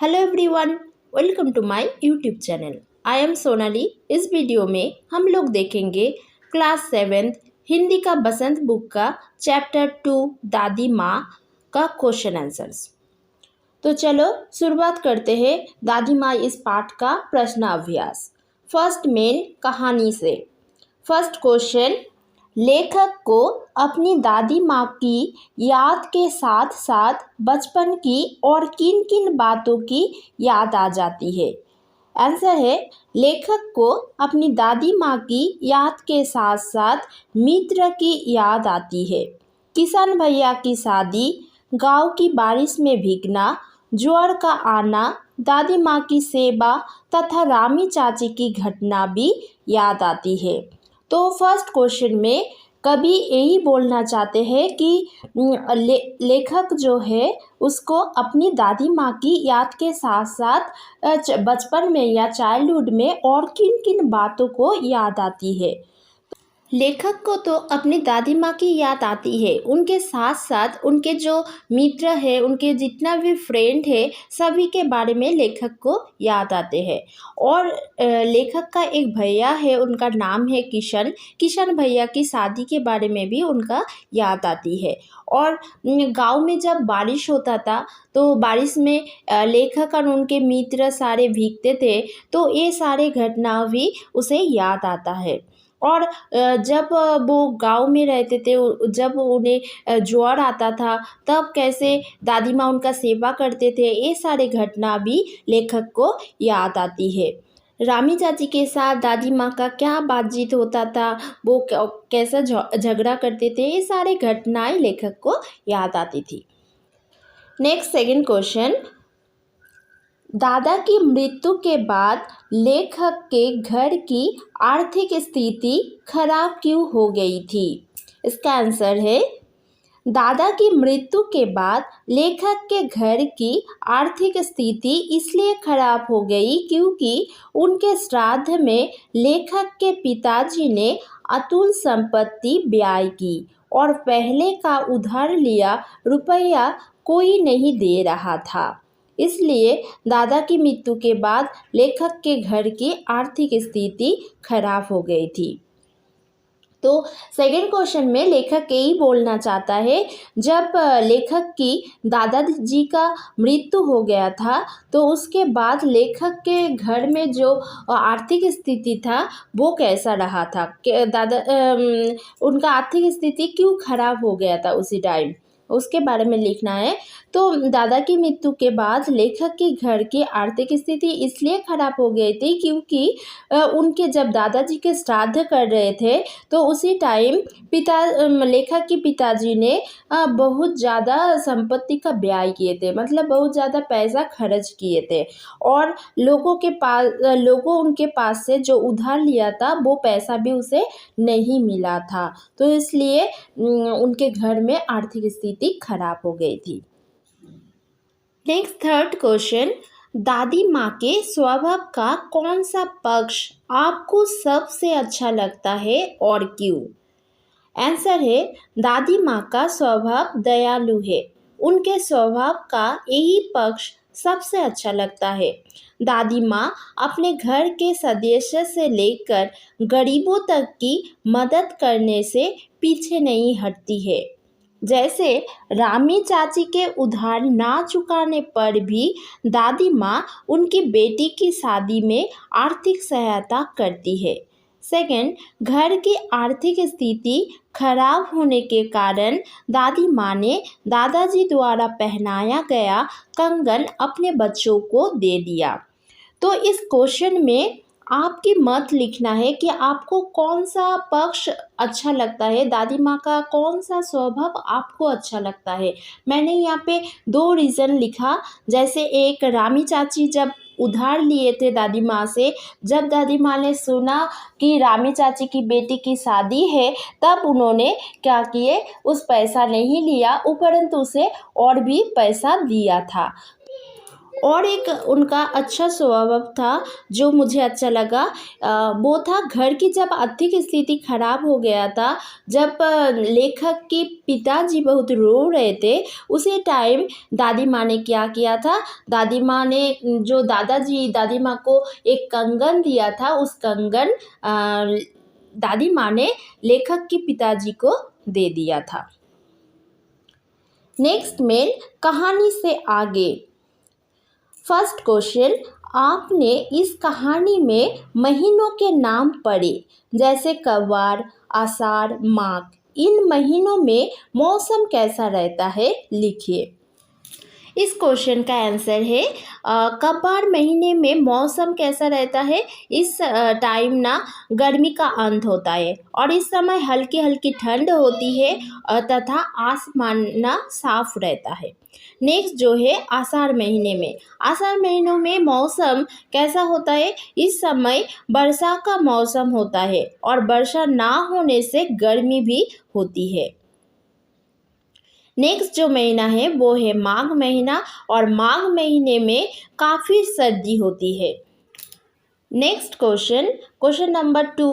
Hello everyone, welcome to my YouTube channel. I am Sonali. इस video में हम लोग देखेंगे क्लास 7 हिंदी का बसंत बुक का चैप्टर 2 दादी माँ का क्वेश्चन आंसर्स। तो चलो शुरुआत करते हैं दादी माँ इस पाठ का प्रश्न अभ्यास। फर्स्ट मेन कहानी से। फर्स्ट क्वेश्चन, लेखक को अपनी दादी माँ की याद के साथ साथ बचपन की और किन किन बातों की याद आ जाती है। आंसर है, लेखक को अपनी दादी माँ की याद के साथ साथ मित्र की याद आती है। किसान भैया की शादी, गांव की बारिश में भीगना, ज्वर का आना, दादी माँ की सेवा तथा रामी चाची की घटना भी याद आती है। तो फर्स्ट क्वेश्चन में कवि यही बोलना चाहते हैं कि लेखक जो है उसको अपनी दादी माँ की याद के साथ साथ बचपन में या चाइल्डहुड में और किन किन बातों को याद आती है। लेखक को तो अपनी दादी माँ की याद आती है, उनके साथ साथ उनके जो मित्र है, उनके जितना भी फ्रेंड है, सभी के बारे में लेखक को याद आते हैं। और लेखक का एक भैया है, उनका नाम है किशन। किशन भैया की शादी के बारे में भी उनका याद आती है। और गांव में जब बारिश होता था तो बारिश में लेखक और उनके मित्र सारे भीगते थे, तो ये सारे घटना भी उसे याद आता है। और जब वो गांव में रहते थे, जब उन्हें ज्वर आता था, तब कैसे दादी माँ उनका सेवा करते थे, ये सारे घटना भी लेखक को याद आती है। रामी चाची के साथ दादी माँ का क्या बातचीत होता था, वो कैसा झगड़ा करते थे, ये सारे घटनाएं लेखक को याद आती थी। नेक्स्ट सेकंड क्वेश्चन, दादा की मृत्यु के बाद लेखक के घर की आर्थिक स्थिति खराब क्यों हो गई थी। इसका आंसर है, दादा की मृत्यु के बाद लेखक के घर की आर्थिक स्थिति इसलिए खराब हो गई क्योंकि उनके श्राद्ध में लेखक के पिताजी ने अतुल संपत्ति ब्याह की और पहले का उधार लिया रुपया कोई नहीं दे रहा था। इसलिए दादा की मृत्यु के बाद लेखक के घर की आर्थिक स्थिति खराब हो गई थी। तो सेकंड क्वेश्चन में लेखक यही बोलना चाहता है, जब लेखक की दादाजी का मृत्यु हो गया था तो उसके बाद लेखक के घर में जो आर्थिक स्थिति था वो कैसा रहा था, उनका आर्थिक स्थिति क्यों खराब हो गया था उसी टाइम, उसके बारे में लिखना है। तो दादा की मृत्यु के बाद लेखक के घर की आर्थिक स्थिति इसलिए खराब हो गई थी क्योंकि उनके जब दादाजी के श्राद्ध कर रहे थे तो उसी टाइम लेखक के पिताजी ने बहुत ज़्यादा संपत्ति का ब्याह किए थे, मतलब बहुत ज़्यादा पैसा खर्च किए थे और लोगों उनके पास से जो उधार लिया था वो पैसा भी उसे नहीं मिला था, तो इसलिए उनके घर में आर्थिक स्थिति खराब हो गई थी। नेक्स्ट थर्ड क्वेश्चन, दादी माँ के स्वभाव का कौन सा पक्ष आपको सबसे अच्छा लगता है और क्यों। आंसर है, दादी माँ का स्वभाव दयालु है, उनके स्वभाव का यही पक्ष सबसे अच्छा लगता है। दादी माँ अपने घर के सदस्य से लेकर गरीबों तक की मदद करने से पीछे नहीं हटती है। जैसे रामी चाची के उधार ना चुकाने पर भी दादी माँ उनकी बेटी की शादी में आर्थिक सहायता करती है। सेकंड, घर की आर्थिक स्थिति खराब होने के कारण दादी माँ ने दादाजी द्वारा पहनाया गया कंगन अपने बच्चों को दे दिया। तो इस क्वेश्चन में आपकी मत लिखना है कि आपको कौन सा पक्ष अच्छा लगता है, दादी माँ का कौन सा स्वभाव आपको अच्छा लगता है। मैंने यहाँ पे 2 रीज़न लिखा, जैसे एक रामी चाची जब उधार लिए थे दादी माँ से, जब दादी माँ ने सुना कि रामी चाची की बेटी की शादी है तब उन्होंने क्या किए, उस पैसा नहीं लिया, उपरंतु उसे और भी पैसा दिया था। और एक उनका अच्छा स्वभाव था जो मुझे अच्छा लगा, वो था घर की जब आर्थिक स्थिति खराब हो गया था, जब लेखक के पिताजी बहुत रो रहे थे, उसी टाइम दादी माँ ने क्या किया था, दादी माँ ने जो दादाजी दादी माँ को एक कंगन दिया था, उस कंगन दादी माँ ने लेखक के पिताजी को दे दिया था। नेक्स्ट मेल कहानी से आगे। फर्स्ट क्वेश्चन, आपने इस कहानी में महीनों के नाम पढ़े जैसे कवार, आषाढ़, माघ। इन महीनों में मौसम कैसा रहता है, लिखिए। इस क्वेश्चन का आंसर है कपार महीने में मौसम कैसा रहता है। इस टाइम ना गर्मी का अंत होता है और इस समय हल्की हल्की ठंड होती है तथा आसमान ना साफ रहता है। नेक्स्ट जो है आषाढ़ महीने में, आषाढ़ महीनों में मौसम कैसा होता है, इस समय वर्षा का मौसम होता है और वर्षा ना होने से गर्मी भी होती है। नेक्स्ट जो महीना है वो है माघ महीना और माघ महीने में काफ़ी सर्दी होती है। नेक्स्ट क्वेश्चन, क्वेश्चन नंबर 2,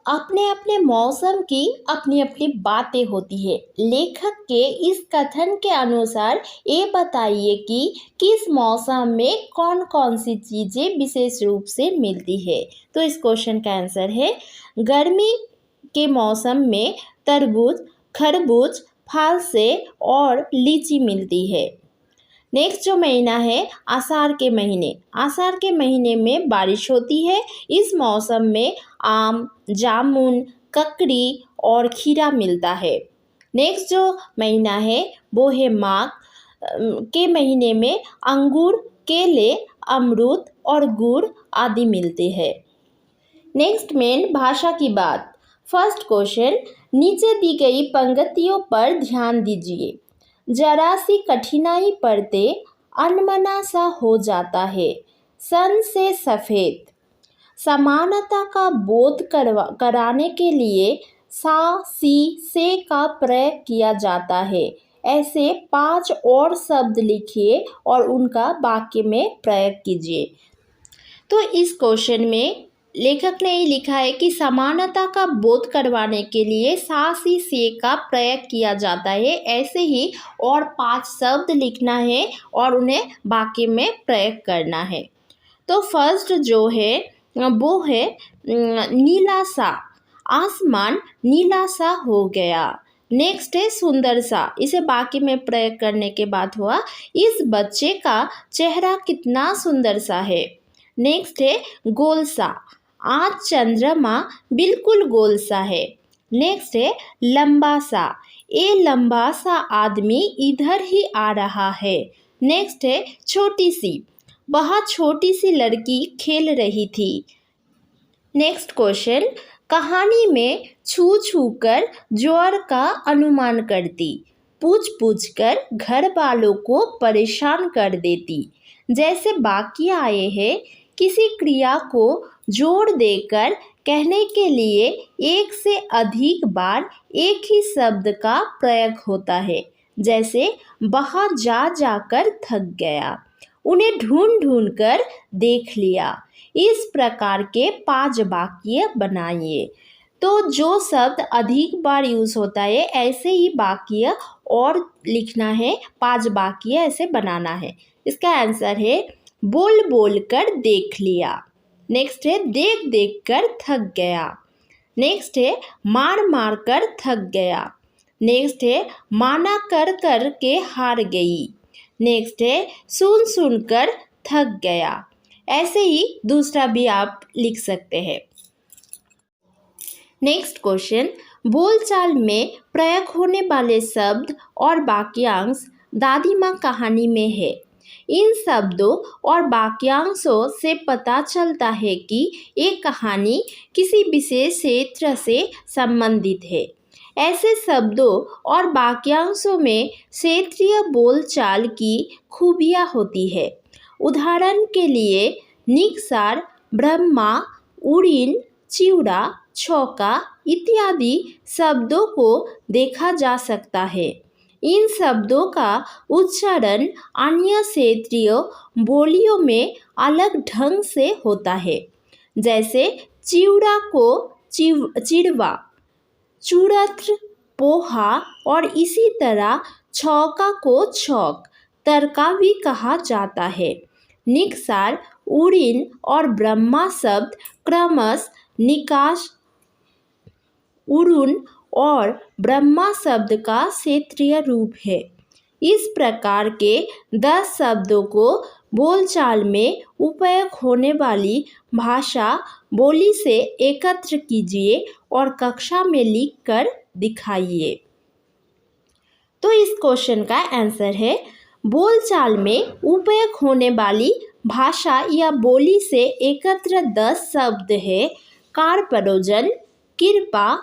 अपने अपने मौसम की अपनी अपनी बातें होती है। लेखक के इस कथन के अनुसार ये बताइए कि किस मौसम में कौन कौन सी चीज़ें विशेष रूप से मिलती है। तो इस क्वेश्चन का आंसर है गर्मी के मौसम में तरबूज, खरबूज, फालसे और लीची मिलती है। नेक्स्ट जो महीना है आषाढ़ के महीने, आषाढ़ के महीने में बारिश होती है। इस मौसम में आम, जामुन, ककड़ी और खीरा मिलता है। नेक्स्ट जो महीना है वो है माघ के महीने में अंगूर, केले, अमरूद और गुड़ आदि मिलते हैं। नेक्स्ट मेन भाषा की बात। फर्स्ट क्वेश्चन, नीचे दी गई पंक्तियों पर ध्यान दीजिए। जरा सी कठिनाई पड़ते अनमना सा हो जाता है, सन से सफ़ेद। समानता का बोध कराने के लिए सा, सी, से का प्रयोग किया जाता है। ऐसे 5 और शब्द लिखिए और उनका वाक्य में प्रयोग कीजिए। तो इस क्वेश्चन में लेखक ने ये लिखा है कि समानता का बोध करवाने के लिए सा, सी, से का प्रयोग किया जाता है। ऐसे ही और 5 शब्द लिखना है और उन्हें वाक्य में प्रयोग करना है। तो फर्स्ट जो है वो है नीला सा, आसमान नीला सा हो गया। नेक्स्ट है सुंदर सा, इसे वाक्य में प्रयोग करने के बाद हुआ इस बच्चे का चेहरा कितना सुंदर सा है। नेक्स्ट है गोल सा, आज चंद्रमा बिल्कुल गोल सा है। नेक्स्ट है लंबा सा, ये लंबा सा आदमी इधर ही आ रहा है। नेक्स्ट है छोटी सी, वह छोटी सी लड़की खेल रही थी। नेक्स्ट क्वेश्चन, कहानी में छू छू कर ज्वर का अनुमान करती, पूछ पूछ कर घर वालों को परेशान कर देती। जैसे वाक्य आए हैं, किसी क्रिया को जोड़ देकर कहने के लिए एक से अधिक बार एक ही शब्द का प्रयोग होता है। जैसे वहाँ जा जाकर थक गया, उन्हें ढूंढ ढूंढ कर देख लिया। इस प्रकार के 5 वाक्य बनाइए। तो जो शब्द अधिक बार यूज़ होता है ऐसे ही वाक्य और लिखना है, 5 वाक्य ऐसे बनाना है। इसका आंसर है बोल बोल कर देख लिया। नेक्स्ट है देख देख कर थक गया। नेक्स्ट है मार मार कर थक गया। नेक्स्ट है माना कर कर के हार गई। नेक्स्ट है सुन सुन कर थक गया। ऐसे ही दूसरा भी आप लिख सकते हैं। नेक्स्ट क्वेश्चन, बोलचाल में प्रयोग होने वाले शब्द और वाक्यांश दादी माँ कहानी में है। इन शब्दों और वाक्यांशों से पता चलता है कि ये कहानी किसी विशेष क्षेत्र से संबंधित है। ऐसे शब्दों और वाक्यांशों में क्षेत्रीय बोलचाल की खूबियाँ होती है। उदाहरण के लिए निकसार, ब्रह्मा, उड़ीन, चिवड़ा, छौका इत्यादि शब्दों को देखा जा सकता है। इन शब्दों का उच्चारण अन्य क्षेत्रीय बोलियों में अलग ढंग से होता है। जैसे चिवड़ा को चिड़वा, चूड़त्र पोहा और इसी तरह छौका को छौक, तरका भी कहा जाता है। निकसार, उड़ीन और ब्रह्मा शब्द क्रमश निकास, उड़ून और ब्रह्मा शब्द का क्षेत्रीय रूप है। इस प्रकार के 10 शब्दों को बोलचाल में उपयोग होने वाली भाषा बोली से एकत्र कीजिए और कक्षा में लिखकर दिखाइए। तो इस क्वेश्चन का आंसर है, बोलचाल में उपयोग होने वाली भाषा या बोली से एकत्र 10 शब्द है कारपरोजन, कृपा,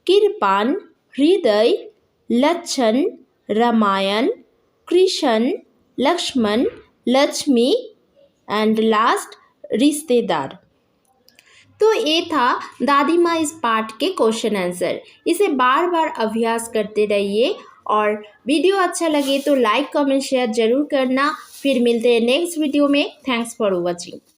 कृपान, हृदय, लक्षण, रामायण, कृष्ण, लक्ष्मण, लक्ष्मी एंड लास्ट रिश्तेदार। तो ये था दादी माँ इस पार्ट के क्वेश्चन आंसर। इसे बार बार अभ्यास करते रहिए और वीडियो अच्छा लगे तो लाइक कमेंट शेयर जरूर करना। फिर मिलते हैं नेक्स्ट वीडियो में। Thanks for watching.